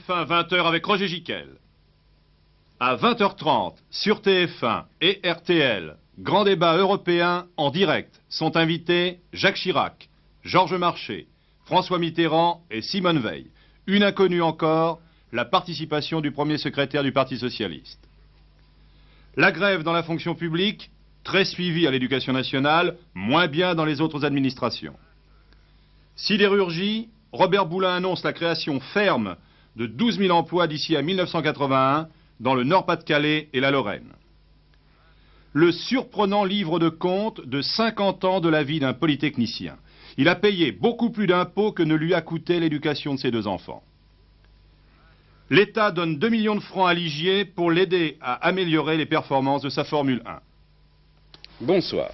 TF1 20h avec Roger Giquel. À 20h30 sur TF1 et RTL, grand débat européen en direct. Sont invités Jacques Chirac, Georges Marchais, François Mitterrand et Simone Veil. Une inconnue encore, la participation du premier secrétaire du Parti socialiste. La grève dans la fonction publique, très suivie à l'Éducation nationale, moins bien dans les autres administrations. Sidérurgie, Robert Boulin annonce la création ferme de 12 000 emplois d'ici à 1981 dans le Nord-Pas-de-Calais et la Lorraine. Le surprenant livre de compte de 50 ans de la vie d'un polytechnicien. Il a payé beaucoup plus d'impôts que ne lui a coûté l'éducation de ses 2 enfants. L'État donne 2 millions de francs à Ligier pour l'aider à améliorer les performances de sa Formule 1. Bonsoir.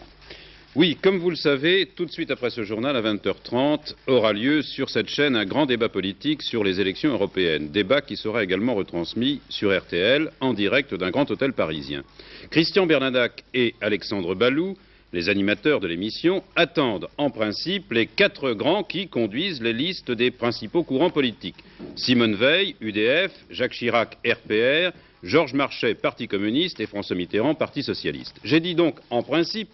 Oui, comme vous le savez, tout de suite après ce journal, à 20h30, aura lieu sur cette chaîne un grand débat politique sur les élections européennes. Débat qui sera également retransmis sur RTL en direct d'un grand hôtel parisien. Christian Bernadac et Alexandre Balou, les animateurs de l'émission, attendent en principe les 4 grands qui conduisent les listes des principaux courants politiques. Simone Veil, UDF, Jacques Chirac, RPR, Georges Marchais, Parti communiste et François Mitterrand, Parti socialiste. J'ai dit donc en principe,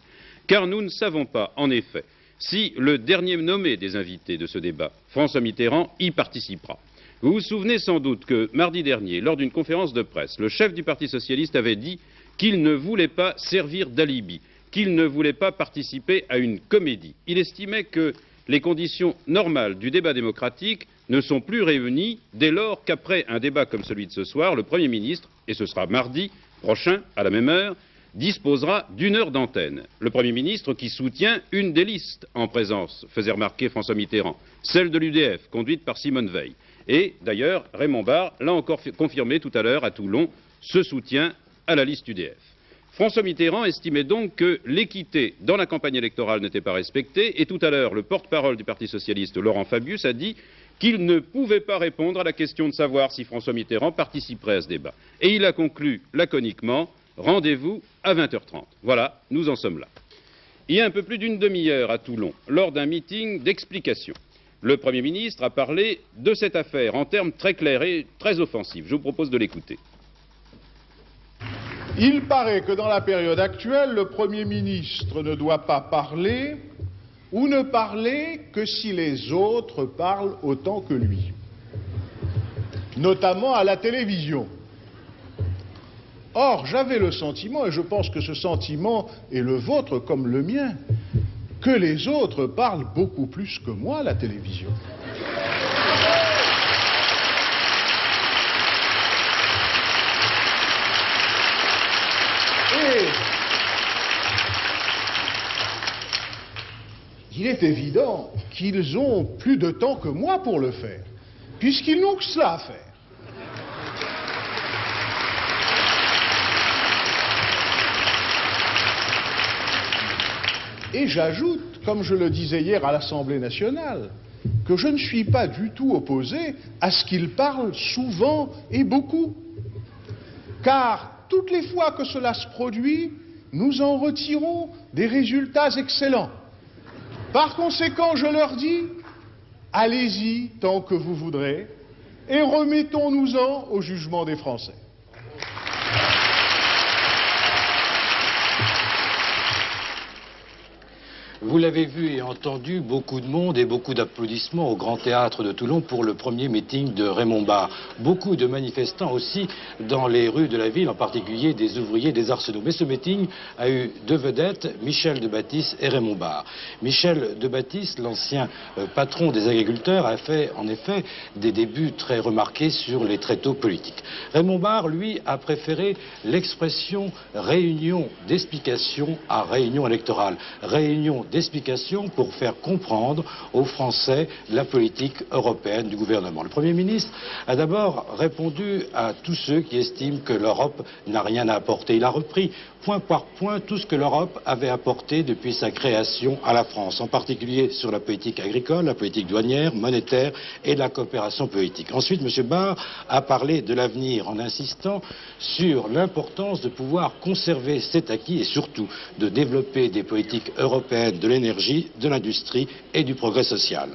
car nous ne savons pas, en effet, si le dernier nommé des invités de ce débat, François Mitterrand, y participera. Vous vous souvenez sans doute que, mardi dernier, lors d'une conférence de presse, le chef du Parti socialiste avait dit qu'il ne voulait pas servir d'alibi, qu'il ne voulait pas participer à une comédie. Il estimait que les conditions normales du débat démocratique ne sont plus réunies dès lors qu'après un débat comme celui de ce soir, le Premier ministre, et ce sera mardi prochain, à la même heure, disposera d'1 heure d'antenne. Le Premier ministre qui soutient une des listes en présence, faisait remarquer François Mitterrand, celle de l'UDF, conduite par Simone Veil. Et d'ailleurs, Raymond Barre l'a encore confirmé tout à l'heure à Toulon, ce soutien à la liste UDF. François Mitterrand estimait donc que l'équité dans la campagne électorale n'était pas respectée, et tout à l'heure, le porte-parole du Parti socialiste, Laurent Fabius, a dit qu'il ne pouvait pas répondre à la question de savoir si François Mitterrand participerait à ce débat. Et il a conclu laconiquement: rendez-vous à 20h30. Voilà, nous en sommes là. Il y a un peu plus d'une demi-heure à Toulon, lors d'un meeting d'explication, le Premier ministre a parlé de cette affaire en termes très clairs et très offensifs. Je vous propose de l'écouter. Il paraît que dans la période actuelle, le Premier ministre ne doit pas parler ou ne parler que si les autres parlent autant que lui, notamment à la télévision. Or, j'avais le sentiment, et je pense que ce sentiment est le vôtre comme le mien, que les autres parlent beaucoup plus que moi à la télévision. Et il est évident qu'ils ont plus de temps que moi pour le faire, puisqu'ils n'ont que cela à faire. Et j'ajoute, comme je le disais hier à l'Assemblée nationale, que je ne suis pas du tout opposé à ce qu'ils parlent souvent et beaucoup. Car toutes les fois que cela se produit, nous en retirons des résultats excellents. Par conséquent, je leur dis, allez-y tant que vous voudrez, et remettons-nous-en au jugement des Français. Vous l'avez vu et entendu, beaucoup de monde et beaucoup d'applaudissements au Grand Théâtre de Toulon pour le premier meeting de Raymond Barre. Beaucoup de manifestants aussi dans les rues de la ville, en particulier des ouvriers des arsenaux. Mais ce meeting a eu 2 vedettes, Michel Debatisse et Raymond Barre. Michel Debatisse, l'ancien patron des agriculteurs, a fait en effet des débuts très remarqués sur les tréteaux politiques. Raymond Barre, lui, a préféré l'expression réunion d'explication à réunion électorale. Réunion d'explication pour faire comprendre aux Français la politique européenne du gouvernement. Le Premier ministre a d'abord répondu à tous ceux qui estiment que l'Europe n'a rien à apporter. Il a repris point par point tout ce que l'Europe avait apporté depuis sa création à la France, en particulier sur la politique agricole, la politique douanière, monétaire et la coopération politique. Ensuite, M. Barre a parlé de l'avenir en insistant sur l'importance de pouvoir conserver cet acquis et surtout de développer des politiques européennes domaine de l'énergie, de l'industrie et du progrès social.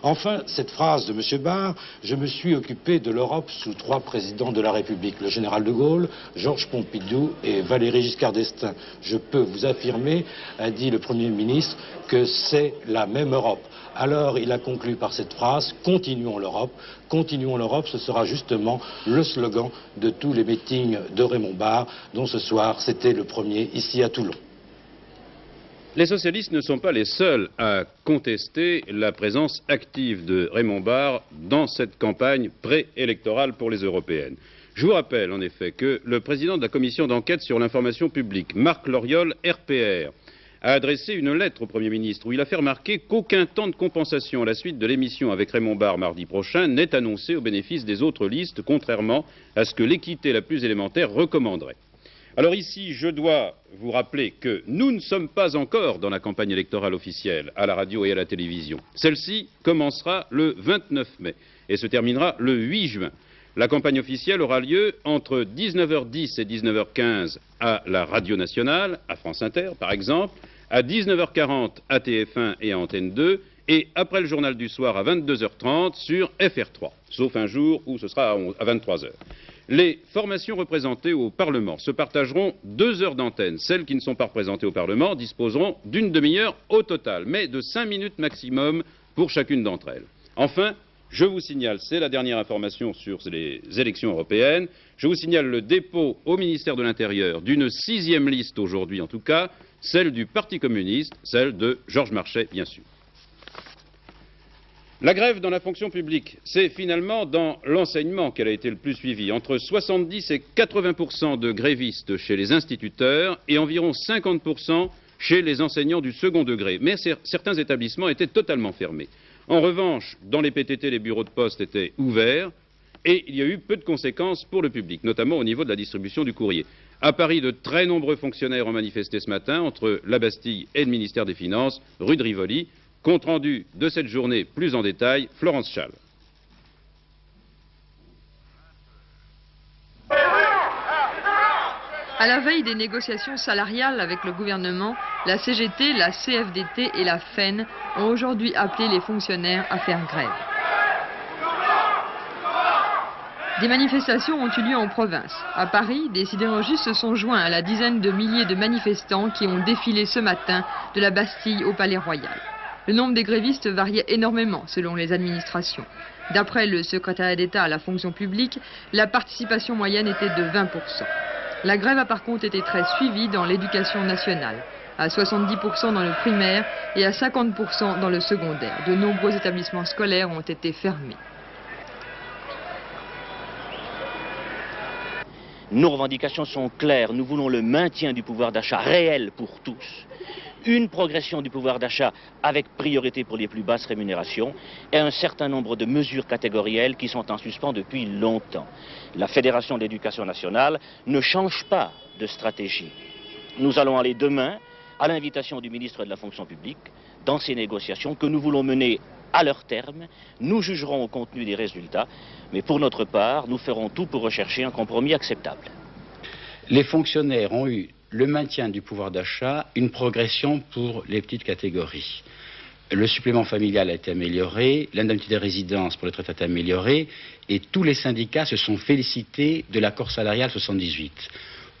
Enfin, cette phrase de M. Barre, je me suis occupé de l'Europe sous 3 présidents de la République, le général de Gaulle, Georges Pompidou et Valéry Giscard d'Estaing. Je peux vous affirmer, a dit le Premier ministre, que c'est la même Europe. Alors il a conclu par cette phrase, continuons l'Europe, ce sera justement le slogan de tous les meetings de Raymond Barre, dont ce soir c'était le premier ici à Toulon. Les socialistes ne sont pas les seuls à contester la présence active de Raymond Barre dans cette campagne préélectorale pour les européennes. Je vous rappelle en effet que le président de la commission d'enquête sur l'information publique, Marc Loriol, RPR, a adressé une lettre au Premier ministre où il a fait remarquer qu'aucun temps de compensation à la suite de l'émission avec Raymond Barre mardi prochain n'est annoncé au bénéfice des autres listes, contrairement à ce que l'équité la plus élémentaire recommanderait. Alors ici, je dois vous rappeler que nous ne sommes pas encore dans la campagne électorale officielle, à la radio et à la télévision. Celle-ci commencera le 29 mai et se terminera le 8 juin. La campagne officielle aura lieu entre 19h10 et 19h15 à la Radio Nationale, à France Inter par exemple, à 19h40 à TF1 et à Antenne 2, et après le journal du soir à 22h30 sur FR3, sauf un jour où ce sera à 23h. Les formations représentées au Parlement se partageront 2 heures d'antenne. Celles qui ne sont pas représentées au Parlement disposeront d'une demi-heure au total, mais de 5 minutes maximum pour chacune d'entre elles. Enfin, je vous signale, c'est la dernière information sur les élections européennes, je vous signale le dépôt au ministère de l'Intérieur d'une 6e liste aujourd'hui en tout cas, celle du Parti communiste, celle de Georges Marchais bien sûr. La grève dans la fonction publique, c'est finalement dans l'enseignement qu'elle a été le plus suivie. Entre 70 et 80% de grévistes chez les instituteurs et environ 50% chez les enseignants du second degré. Mais certains établissements étaient totalement fermés. En revanche, dans les PTT, les bureaux de poste étaient ouverts et il y a eu peu de conséquences pour le public, notamment au niveau de la distribution du courrier. À Paris, de très nombreux fonctionnaires ont manifesté ce matin entre la Bastille et le ministère des Finances, rue de Rivoli. Compte rendu de cette journée plus en détail, Florence Schall. À la veille des négociations salariales avec le gouvernement, la CGT, la CFDT et la FEN ont aujourd'hui appelé les fonctionnaires à faire grève. Des manifestations ont eu lieu en province. À Paris, des sidérurgistes se sont joints à la dizaine de milliers de manifestants qui ont défilé ce matin de la Bastille au Palais Royal. Le nombre des grévistes variait énormément selon les administrations. D'après le secrétariat d'État à la fonction publique, la participation moyenne était de 20%. La grève a par contre été très suivie dans l'éducation nationale, à 70% dans le primaire et à 50% dans le secondaire. De nombreux établissements scolaires ont été fermés. Nos revendications sont claires. Nous voulons le maintien du pouvoir d'achat réel pour tous, une progression du pouvoir d'achat avec priorité pour les plus basses rémunérations et un certain nombre de mesures catégorielles qui sont en suspens depuis longtemps. La Fédération de l'éducation nationale ne change pas de stratégie. Nous allons aller demain, à l'invitation du ministre de la fonction publique, dans ces négociations que nous voulons mener à leur terme. Nous jugerons au contenu des résultats, mais pour notre part, nous ferons tout pour rechercher un compromis acceptable. Les fonctionnaires ont eu le maintien du pouvoir d'achat, une progression pour les petites catégories. Le supplément familial a été amélioré, l'indemnité de résidence pour les retraités a été améliorée, et tous les syndicats se sont félicités de l'accord salarial 78.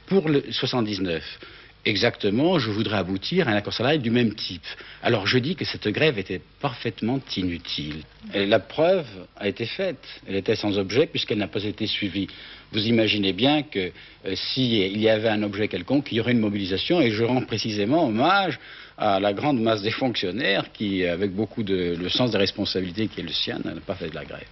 Pour le 79, exactement, je voudrais aboutir à un accord salarial du même type. Alors je dis que cette grève était parfaitement inutile. Et la preuve a été faite. Elle était sans objet puisqu'elle n'a pas été suivie. Vous imaginez bien que s'il y avait un objet quelconque, il y aurait une mobilisation, et je rends précisément hommage à la grande masse des fonctionnaires qui, avec beaucoup de le sens des responsabilités qui est le sien, n'a pas fait de la grève.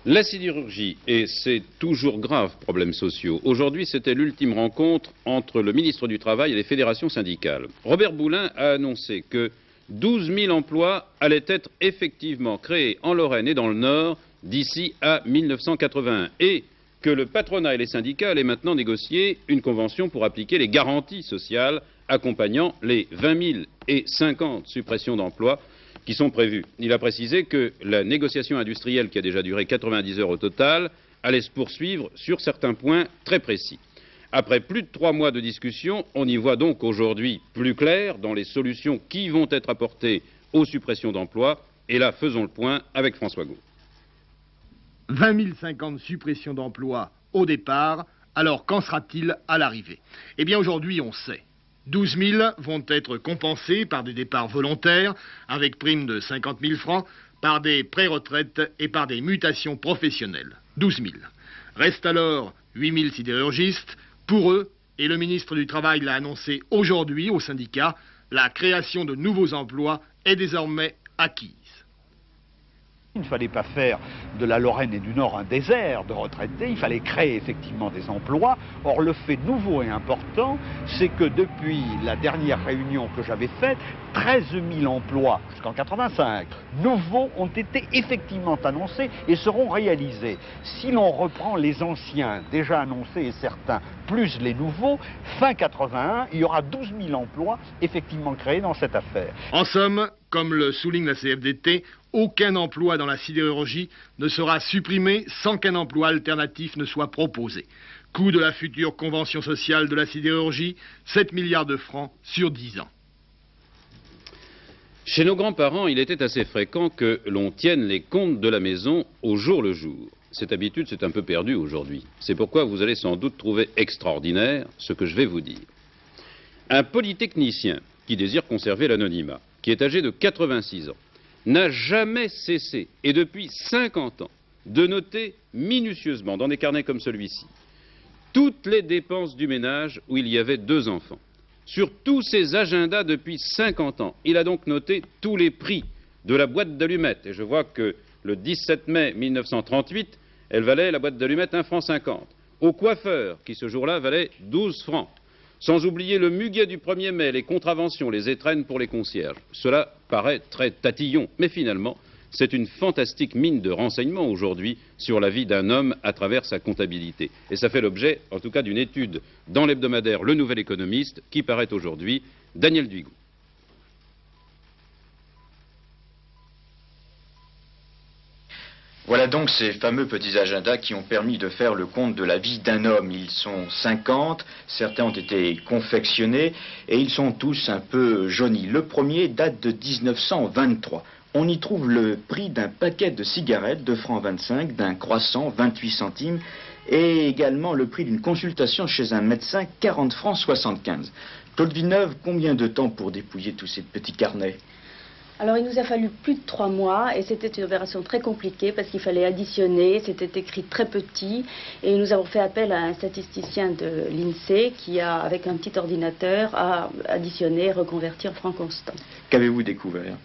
La sidérurgie et ses toujours graves problèmes sociaux. Aujourd'hui, c'était l'ultime rencontre entre le ministre du Travail et les fédérations syndicales. Robert Boulin a annoncé que 12 000 emplois allaient être effectivement créés en Lorraine et dans le Nord d'ici à 1981 et que le patronat et les syndicats allaient maintenant négocier une convention pour appliquer les garanties sociales accompagnant les 20 050 suppressions d'emplois qui sont prévues. Il a précisé que la négociation industrielle, qui a déjà duré 90 heures au total, allait se poursuivre sur certains points très précis. Après plus de 3 mois de discussion, on y voit donc aujourd'hui plus clair dans les solutions qui vont être apportées aux suppressions d'emplois. Et là, faisons le point avec François Gault. 20 050 suppressions d'emplois au départ, alors qu'en sera-t-il à l'arrivée? Eh bien aujourd'hui on sait. 12 000 vont être compensés par des départs volontaires, avec prime de 50 000 francs, par des pré-retraites et par des mutations professionnelles. 12 000. Restent alors 8 000 sidérurgistes. Pour eux, et le ministre du Travail l'a annoncé aujourd'hui au syndicat, la création de nouveaux emplois est désormais acquise. Il ne fallait pas faire de la Lorraine et du Nord un désert de retraités, il fallait créer effectivement des emplois. Or, le fait nouveau et important, c'est que depuis la dernière réunion que j'avais faite, 13 000 emplois jusqu'en 85 nouveaux ont été effectivement annoncés et seront réalisés. Si l'on reprend les anciens déjà annoncés et certains, plus les nouveaux, fin 81, il y aura 12 000 emplois effectivement créés dans cette affaire. En somme, comme le souligne la CFDT, aucun emploi dans la sidérurgie ne sera supprimé sans qu'un emploi alternatif ne soit proposé. Coût de la future convention sociale de la sidérurgie, 7 milliards de francs sur 10 ans. Chez nos grands-parents, il était assez fréquent que l'on tienne les comptes de la maison au jour le jour. Cette habitude s'est un peu perdue aujourd'hui. C'est pourquoi vous allez sans doute trouver extraordinaire ce que je vais vous dire. Un polytechnicien qui désire conserver l'anonymat, qui est âgé de 86 ans, n'a jamais cessé, et depuis 50 ans, de noter minutieusement dans des carnets comme celui-ci toutes les dépenses du ménage où il y avait 2 enfants. Sur tous ses agendas depuis 50 ans, il a donc noté tous les prix de la boîte d'allumettes. Et je vois que le 17 mai 1938, elle valait, la boîte d'allumettes, 1,50 franc. Au coiffeur, qui ce jour-là valait 12 francs. Sans oublier le muguet du 1er mai, les contraventions, les étrennes pour les concierges. Cela paraît très tatillon, mais finalement, c'est une fantastique mine de renseignements aujourd'hui sur la vie d'un homme à travers sa comptabilité. Et ça fait l'objet, en tout cas, d'une étude dans l'hebdomadaire Le Nouvel Économiste, qui paraît aujourd'hui. Daniel Duigout. Voilà donc ces fameux petits agendas qui ont permis de faire le compte de la vie d'un homme. Ils sont 50, certains ont été confectionnés et ils sont tous un peu jaunis. Le premier date de 1923. On y trouve le prix d'un paquet de cigarettes, 2,25 francs, d'un croissant, 28 centimes, et également le prix d'une consultation chez un médecin, 40 francs 75. Claude Villeneuve, combien de temps pour dépouiller tous ces petits carnets ? Alors il nous a fallu plus de 3 mois et c'était une opération très compliquée parce qu'il fallait additionner, c'était écrit très petit et nous avons fait appel à un statisticien de l'INSEE qui a, avec un petit ordinateur, a additionné et reconverti en francs constants. Qu'avez-vous découvert ?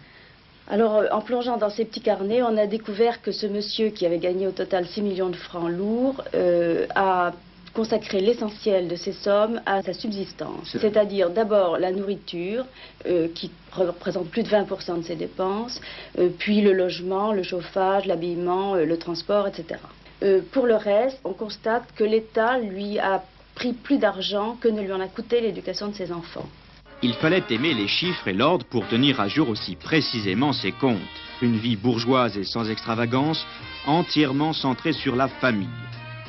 Alors, en plongeant dans ces petits carnets, on a découvert que ce monsieur qui avait gagné au total 6 millions de francs lourds a consacré l'essentiel de ces sommes à sa subsistance. C'est-à-dire d'abord la nourriture, qui représente plus de 20% de ses dépenses, puis le logement, le chauffage, l'habillement, le transport, etc. Pour le reste, on constate que l'État lui a pris plus d'argent que ne lui en a coûté l'éducation de ses enfants. Il fallait aimer les chiffres et l'ordre pour tenir à jour aussi précisément ses comptes. Une vie bourgeoise et sans extravagance, entièrement centrée sur la famille.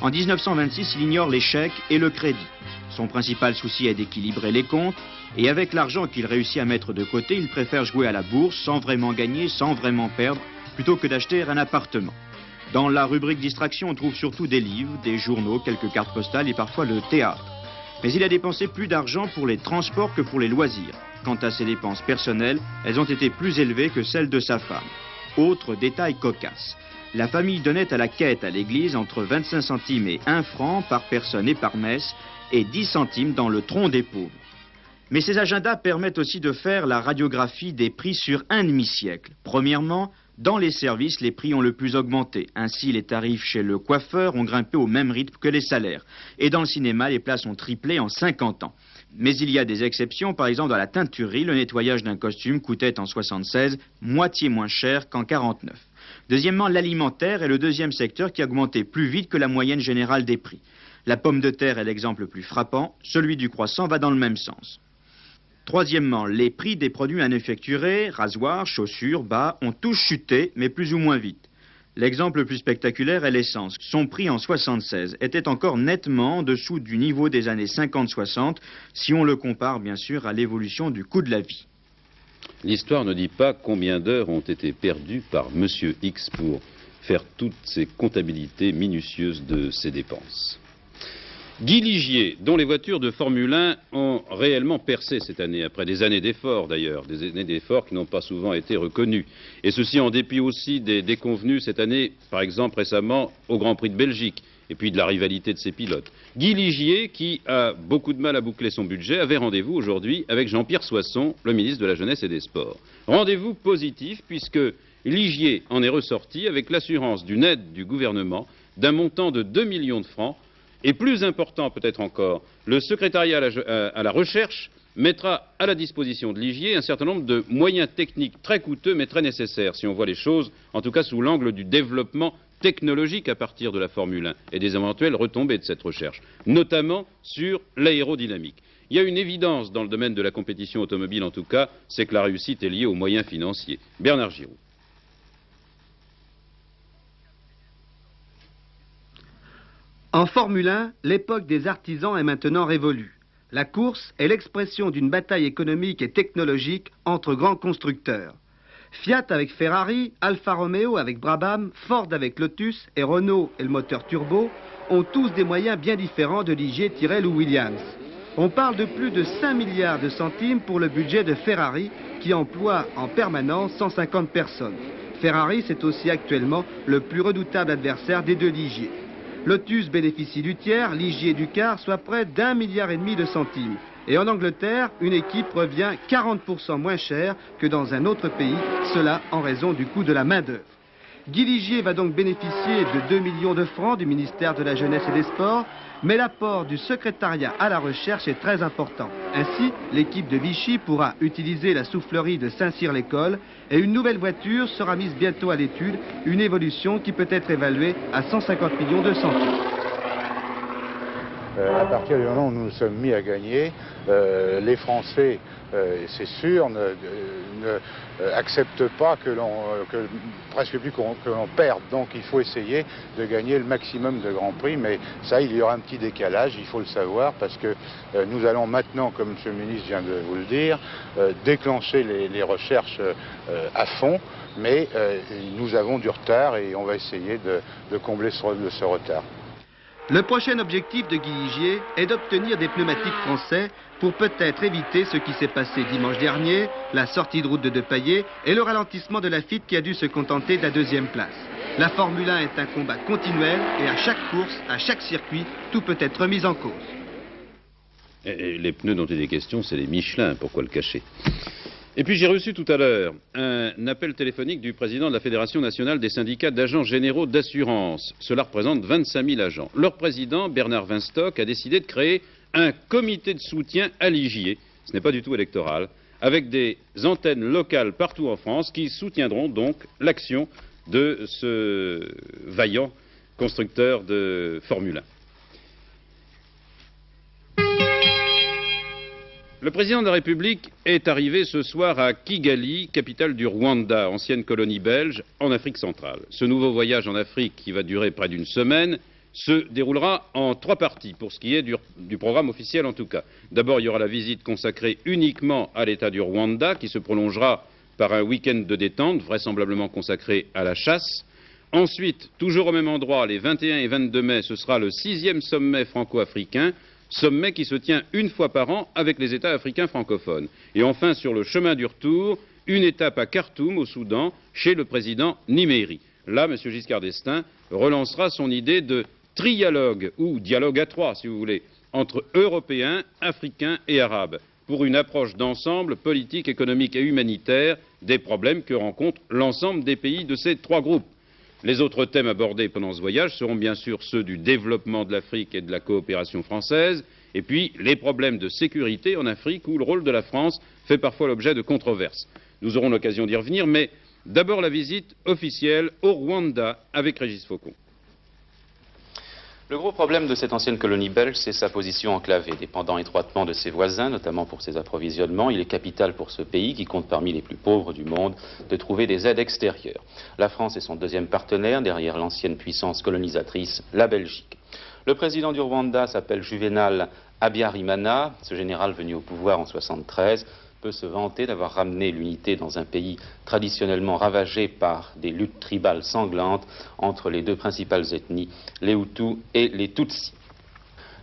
En 1926, il ignore les chèques et le crédit. Son principal souci est d'équilibrer les comptes, et avec l'argent qu'il réussit à mettre de côté, il préfère jouer à la bourse sans vraiment gagner, sans vraiment perdre, plutôt que d'acheter un appartement. Dans la rubrique distraction, on trouve surtout des livres, des journaux, quelques cartes postales et parfois le théâtre. Mais il a dépensé plus d'argent pour les transports que pour les loisirs. Quant à ses dépenses personnelles, elles ont été plus élevées que celles de sa femme. Autre détail cocasse. La famille donnait à la quête à l'église entre 25 centimes et 1 franc par personne et par messe et 10 centimes dans le tronc des pauvres. Mais ces agendas permettent aussi de faire la radiographie des prix sur un demi-siècle. Premièrement, dans les services, les prix ont le plus augmenté. Ainsi, les tarifs chez le coiffeur ont grimpé au même rythme que les salaires. Et dans le cinéma, les places ont triplé en 50 ans. Mais il y a des exceptions. Par exemple, dans la teinturerie, le nettoyage d'un costume coûtait en 76 moitié moins cher qu'en 49. Deuxièmement, l'alimentaire est le deuxième secteur qui a augmenté plus vite que la moyenne générale des prix. La pomme de terre est l'exemple le plus frappant. Celui du croissant va dans le même sens. Troisièmement, les prix des produits manufacturés, rasoirs, chaussures, bas, ont tous chuté, mais plus ou moins vite. L'exemple le plus spectaculaire est l'essence. Son prix en 1976 était encore nettement en dessous du niveau des années 50-60, si on le compare bien sûr à l'évolution du coût de la vie. L'histoire ne dit pas combien d'heures ont été perdues par Monsieur X pour faire toutes ces comptabilités minutieuses de ses dépenses. Guy Ligier, dont les voitures de Formule 1 ont réellement percé cette année, après des années d'efforts d'ailleurs, des années d'efforts qui n'ont pas souvent été reconnus. Et ceci en dépit aussi des déconvenus cette année, par exemple récemment au Grand Prix de Belgique, et puis de la rivalité de ses pilotes. Guy Ligier, qui a beaucoup de mal à boucler son budget, avait rendez-vous aujourd'hui avec Jean-Pierre Soisson, le ministre de la Jeunesse et des Sports. Rendez-vous positif puisque Ligier en est ressorti avec l'assurance d'une aide du gouvernement d'un montant de 2 millions de francs. Et plus important peut-être encore, le secrétariat à la recherche mettra à la disposition de Ligier un certain nombre de moyens techniques très coûteux mais très nécessaires, si on voit les choses, en tout cas sous l'angle du développement technologique à partir de la Formule 1 et des éventuelles retombées de cette recherche, notamment sur l'aérodynamique. Il y a une évidence dans le domaine de la compétition automobile en tout cas, c'est que la réussite est liée aux moyens financiers. Bernard Giraud. En Formule 1, l'époque des artisans est maintenant révolue. La course est l'expression d'une bataille économique et technologique entre grands constructeurs. Fiat avec Ferrari, Alfa Romeo avec Brabham, Ford avec Lotus et Renault et le moteur turbo ont tous des moyens bien différents de Ligier, Tyrrell ou Williams. On parle de plus de 5 milliards de centimes pour le budget de Ferrari qui emploie en permanence 150 personnes. Ferrari, c'est aussi actuellement le plus redoutable adversaire des deux Ligier. Lotus bénéficie du tiers, Ligier du quart, soit près d'1,5 milliard de centimes. Et en Angleterre, une équipe revient 40% moins cher que dans un autre pays, cela en raison du coût de la main-d'œuvre. Guy Ligier va donc bénéficier de 2 millions de francs du ministère de la Jeunesse et des Sports, mais l'apport du secrétariat à la recherche est très important. Ainsi, l'équipe de Vichy pourra utiliser la soufflerie de Saint-Cyr-l'École et une nouvelle voiture sera mise bientôt à l'étude, une évolution qui peut être évaluée à 150 millions de centimes. À partir du moment où nous nous sommes mis à gagner, les Français, c'est sûr, n'acceptent pas presque plus que l'on perde. Donc il faut essayer de gagner le maximum de grands prix. Mais ça, il y aura un petit décalage, il faut le savoir, parce que nous allons maintenant, comme M. le ministre vient de vous le dire, déclencher les recherches à fond. Mais nous avons du retard et on va essayer de combler ce retard. Le prochain objectif de Guy Ligier est d'obtenir des pneumatiques français pour peut-être éviter ce qui s'est passé dimanche dernier, la sortie de route de Depailler et le ralentissement de la FIT qui a dû se contenter de la 2e place. La Formule 1 est un combat continuel et à chaque course, à chaque circuit, tout peut être mis en cause. Et les pneus dont il est question, c'est les Michelin, pourquoi le cacher? Et puis j'ai reçu tout à l'heure un appel téléphonique du président de la Fédération nationale des syndicats d'agents généraux d'assurance. Cela représente 25 000 agents. Leur président, Bernard Winstock, a décidé de créer un comité de soutien à Ligier, ce n'est pas du tout électoral, avec des antennes locales partout en France qui soutiendront donc l'action de ce vaillant constructeur de Formule 1. Le président de la République est arrivé ce soir à Kigali, capitale du Rwanda, ancienne colonie belge, en Afrique centrale. Ce nouveau voyage en Afrique, qui va durer près d'une semaine, se déroulera en 3 parties, pour ce qui est du programme officiel en tout cas. D'abord, il y aura la visite consacrée uniquement à l'État du Rwanda, qui se prolongera par un week-end de détente, vraisemblablement consacré à la chasse. Ensuite, toujours au même endroit, les 21 et 22 mai, ce sera le 6e sommet franco-africain, sommet qui se tient une fois par an avec les États africains francophones. Et enfin, sur le chemin du retour, une étape à Khartoum, au Soudan, chez le président Niméri. Là, M. Giscard d'Estaing relancera son idée de trialogue, ou dialogue à 3, si vous voulez, entre Européens, Africains et Arabes, pour une approche d'ensemble politique, économique et humanitaire des problèmes que rencontrent l'ensemble des pays de ces 3 groupes. Les autres thèmes abordés pendant ce voyage seront bien sûr ceux du développement de l'Afrique et de la coopération française, et puis les problèmes de sécurité en Afrique où le rôle de la France fait parfois l'objet de controverses. Nous aurons l'occasion d'y revenir, mais d'abord la visite officielle au Rwanda avec Régis Faucon. Le gros problème de cette ancienne colonie belge, c'est sa position enclavée, dépendant étroitement de ses voisins, notamment pour ses approvisionnements. Il est capital pour ce pays, qui compte parmi les plus pauvres du monde, de trouver des aides extérieures. La France est son deuxième partenaire, derrière l'ancienne puissance colonisatrice, la Belgique. Le président du Rwanda s'appelle Juvenal Habyarimana. Ce général venu au pouvoir en 1973 peut se vanter d'avoir ramené l'unité dans un pays traditionnellement ravagé par des luttes tribales sanglantes entre les deux principales ethnies, les Hutus et les Tutsis.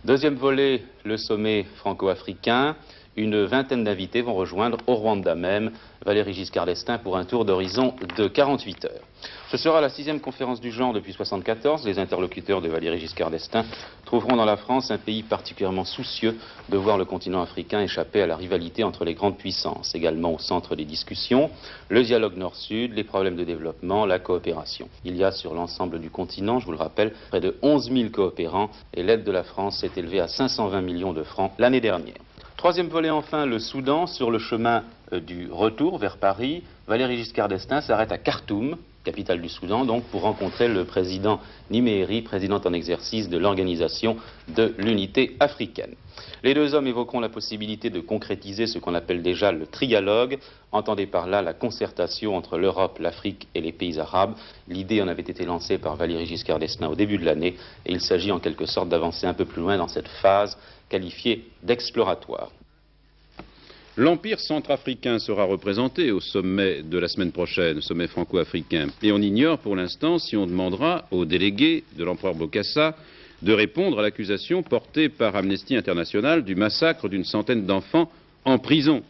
Deuxième volet, le sommet franco-africain. Une vingtaine d'invités vont rejoindre au Rwanda même Valéry Giscard d'Estaing pour un tour d'horizon de 48 heures. Ce sera la 6e conférence du genre depuis 1974. Les interlocuteurs de Valéry Giscard d'Estaing trouveront dans la France un pays particulièrement soucieux de voir le continent africain échapper à la rivalité entre les grandes puissances. Également au centre des discussions, le dialogue nord-sud, les problèmes de développement, la coopération. Il y a sur l'ensemble du continent, je vous le rappelle, près de 11 000 coopérants et l'aide de la France s'est élevée à 520 millions de francs l'année dernière. Troisième volet enfin, le Soudan. Sur le chemin du retour vers Paris, Valéry Giscard d'Estaing s'arrête à Khartoum, capitale du Soudan, donc pour rencontrer le président Niméry, président en exercice de l'Organisation de l'Unité africaine. Les deux hommes évoqueront la possibilité de concrétiser ce qu'on appelle déjà le trialogue. Entendez par là la concertation entre l'Europe, l'Afrique et les pays arabes. L'idée en avait été lancée par Valéry Giscard d'Estaing au début de l'année et il s'agit en quelque sorte d'avancer un peu plus loin dans cette phase qualifiée d'exploratoire. L'Empire centrafricain sera représenté au sommet de la semaine prochaine, sommet franco-africain. Et on ignore pour l'instant si on demandera aux délégués de l'empereur Bokassa de répondre à l'accusation portée par Amnesty International du massacre d'une centaine d'enfants en prison.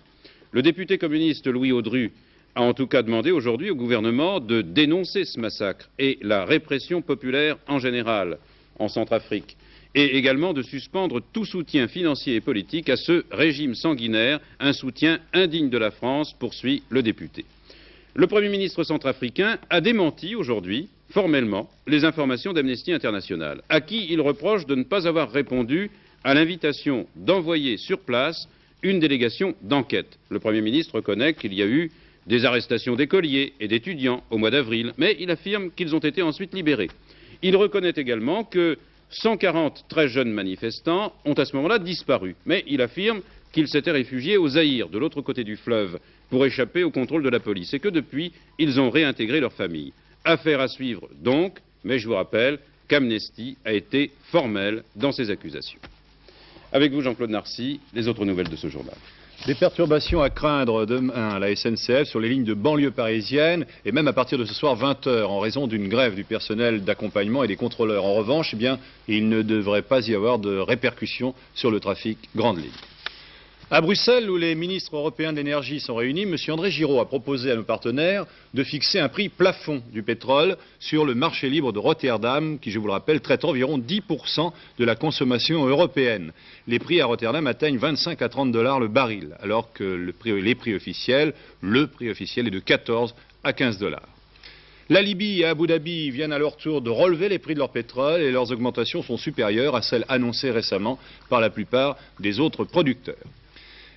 Le député communiste Louis Audru a en tout cas demandé aujourd'hui au gouvernement de dénoncer ce massacre et la répression populaire en général en Centrafrique, et également de suspendre tout soutien financier et politique à ce régime sanguinaire, un soutien indigne de la France, poursuit le député. Le Premier ministre centrafricain a démenti aujourd'hui, formellement, les informations d'Amnesty International, à qui il reproche de ne pas avoir répondu à l'invitation d'envoyer sur place une délégation d'enquête. Le Premier ministre reconnaît qu'il y a eu des arrestations d'écoliers et d'étudiants au mois d'avril, mais il affirme qu'ils ont été ensuite libérés. Il reconnaît également que 140 très jeunes manifestants ont à ce moment-là disparu, mais il affirme qu'ils s'étaient réfugiés au Zaïre, de l'autre côté du fleuve, pour échapper au contrôle de la police, et que depuis, ils ont réintégré leurs familles. Affaire à suivre donc, mais je vous rappelle qu'Amnesty a été formelle dans ses accusations. Avec vous, Jean-Claude Narcy, les autres nouvelles de ce journal. Des perturbations à craindre demain à la SNCF sur les lignes de banlieue parisienne et même à partir de ce soir 20h en raison d'une grève du personnel d'accompagnement et des contrôleurs. En revanche, eh bien, il ne devrait pas y avoir de répercussions sur le trafic grande ligne. À Bruxelles, où les ministres européens de l'énergie sont réunis, M. André Giraud a proposé à nos partenaires de fixer un prix plafond du pétrole sur le marché libre de Rotterdam, qui, je vous le rappelle, traite environ 10% de la consommation européenne. Les prix à Rotterdam atteignent 25 à 30 $ le baril, alors que le prix officiel est de 14 à 15 $. La Libye et Abu Dhabi viennent à leur tour de relever les prix de leur pétrole et leurs augmentations sont supérieures à celles annoncées récemment par la plupart des autres producteurs.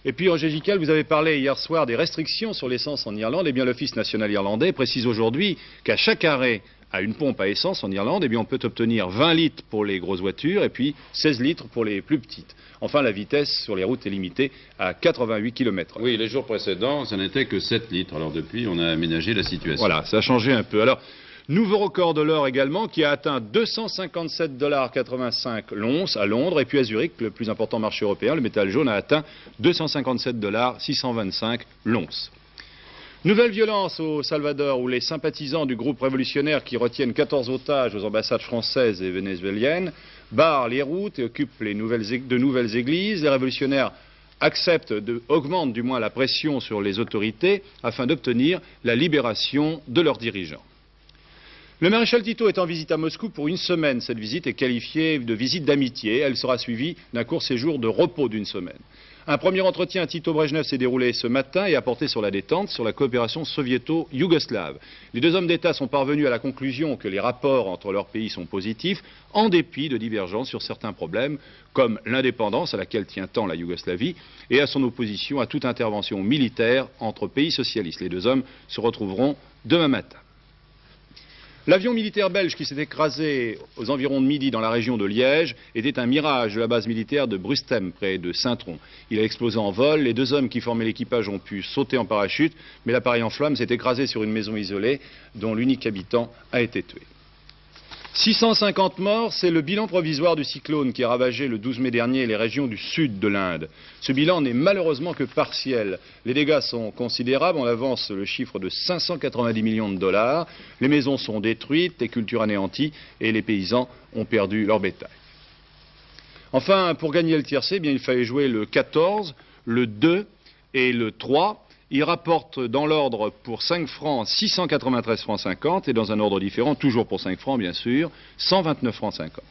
Et puis, Roger Gicquel, vous avez parlé hier soir des restrictions sur l'essence en Irlande. Eh bien, l'Office national irlandais précise aujourd'hui qu'à chaque arrêt à une pompe à essence en Irlande, eh bien, on peut obtenir 20 litres pour les grosses voitures et puis 16 litres pour les plus petites. Enfin, la vitesse sur les routes est limitée à 88 km/h. Oui, les jours précédents, ça n'était que 7 litres. Alors depuis, on a aménagé la situation. Voilà, ça a changé un peu. Alors, nouveau record de l'or également, qui a atteint 257,85 $ l'once à Londres. Et puis à Zurich, le plus important marché européen, le métal jaune a atteint 257,625 $ l'once. Nouvelle violence au Salvador, où les sympathisants du groupe révolutionnaire qui retiennent 14 otages aux ambassades françaises et vénézuéliennes barrent les routes et occupent de nouvelles églises. Les révolutionnaires augmentent du moins la pression sur les autorités afin d'obtenir la libération de leurs dirigeants. Le maréchal Tito est en visite à Moscou pour une semaine. Cette visite est qualifiée de visite d'amitié. Elle sera suivie d'un court séjour de repos d'une semaine. Un premier entretien à Tito-Brejnev s'est déroulé ce matin et a porté sur la détente, sur la coopération soviéto-yougoslave. Les deux hommes d'État sont parvenus à la conclusion que les rapports entre leurs pays sont positifs, en dépit de divergences sur certains problèmes, comme l'indépendance à laquelle tient tant la Yougoslavie, et à son opposition à toute intervention militaire entre pays socialistes. Les deux hommes se retrouveront demain matin. L'avion militaire belge qui s'est écrasé aux environs de midi dans la région de Liège était un Mirage de la base militaire de Brustem, près de Saint-Tron. Il a explosé en vol, les 2 hommes qui formaient l'équipage ont pu sauter en parachute, mais l'appareil en flammes s'est écrasé sur une maison isolée dont l'unique habitant a été tué. 650 morts, c'est le bilan provisoire du cyclone qui a ravagé le 12 mai dernier les régions du sud de l'Inde. Ce bilan n'est malheureusement que partiel. Les dégâts sont considérables, on avance le chiffre de 590 millions de dollars. Les maisons sont détruites, les cultures anéanties et les paysans ont perdu leur bétail. Enfin, pour gagner le tiercé, il fallait jouer le 14, le 2 et le 3. Il rapporte dans l'ordre pour 5 francs 693 francs 50 et dans un ordre différent, toujours pour 5 francs bien sûr, 129 francs 50.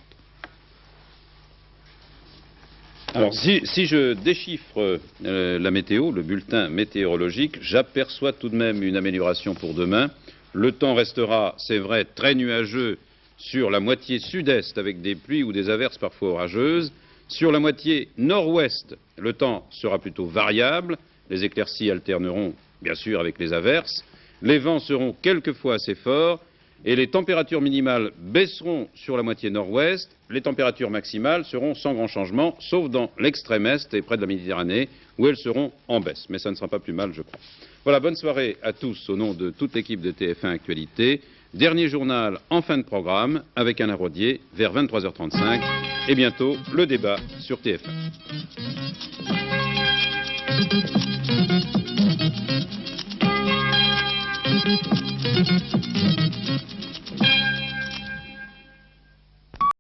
Alors si je déchiffre la météo, le bulletin météorologique, j'aperçois tout de même une amélioration pour demain. Le temps restera, c'est vrai, très nuageux sur la moitié sud-est avec des pluies ou des averses parfois orageuses. Sur la moitié nord-ouest, le temps sera plutôt variable. Les éclaircies alterneront, bien sûr, avec les averses. Les vents seront quelquefois assez forts et les températures minimales baisseront sur la moitié nord-ouest. Les températures maximales seront sans grand changement, sauf dans l'extrême est et près de la Méditerranée, où elles seront en baisse. Mais ça ne sera pas plus mal, je crois. Voilà, bonne soirée à tous au nom de toute l'équipe de TF1 Actualité. Dernier journal en fin de programme avec Alain Rodier vers 23h35 et bientôt le débat sur TF1.